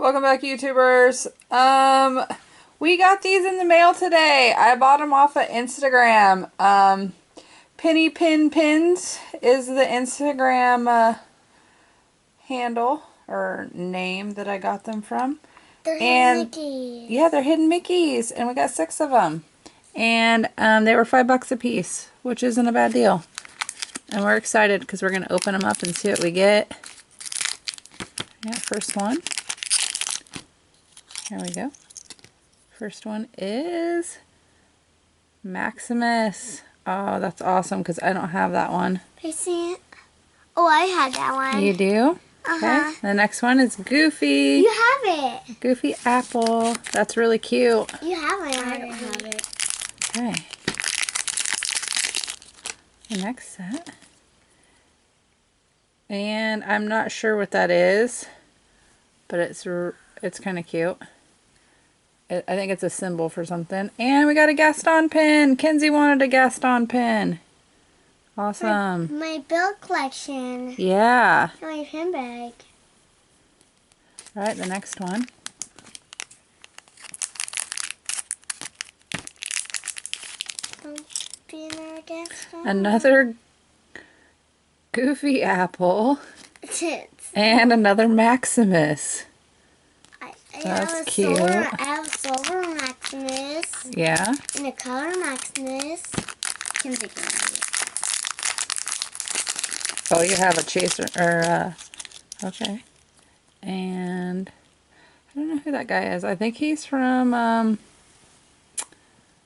Welcome back, YouTubers. We got these in the mail today. I bought them off of Instagram. Penny Pin Pins is the Instagram handle or name that I got them from. They're hidden Mickeys. Yeah, they're hidden Mickeys, and we got 6 of them. And they were $5 a piece, which isn't a bad deal. And we're excited because we're going to open them up and see what we get. Yeah, first one. Here we go. First one is Maximus. Oh, that's awesome because I don't have that one. I see it. Oh, I had that one. You do? Uh-huh. Okay. The next one is Goofy. You have it. Goofy Apple. That's really cute. You have it. I don't have it. Okay. The next set. And I'm not sure what that is, but it's kind of cute. I think it's a symbol for something. And we got a Gaston pin. Kenzie wanted a Gaston pin. Awesome. My bill collection. Yeah. My pin bag. All right, the next one. Another Goofy Apple. And another Maximus. That's cute. I have a silver Maximus. Yeah. And a color Maximus. Oh, you have a chaser, or, okay. And I don't know who that guy is. I think he's from,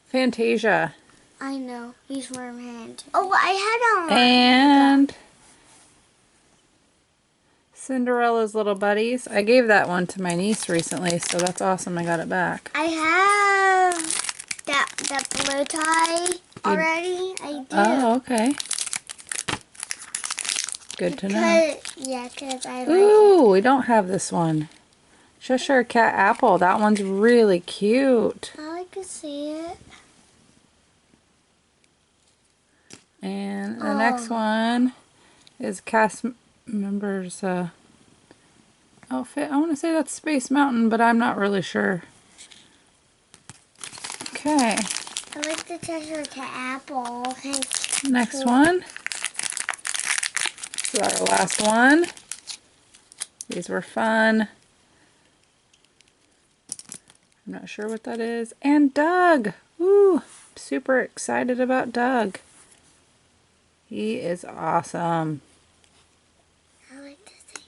Fantasia. I know. He's from Fantasia. Oh, I had on. And Cinderella's Little Buddies. I gave that one to my niece recently, so that's awesome. I got it back. I have that blue tie already. I do. Oh, okay. Good to know. Yeah, because I like Ooh, we don't have this one. Cheshire Cat Apple. That one's really cute. I like to see it. And the next one is cast members outfit. I want to say that's Space Mountain, but I'm not really sure. Okay. I like the Cheshire Cat Apple. Next one. This is our last one. These were fun. I'm not sure what that is. And Doug. Ooh, super excited about Doug. He is awesome. I like to see.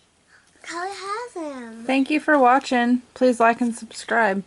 Kelly has him. Thank you for watching. Please like and subscribe.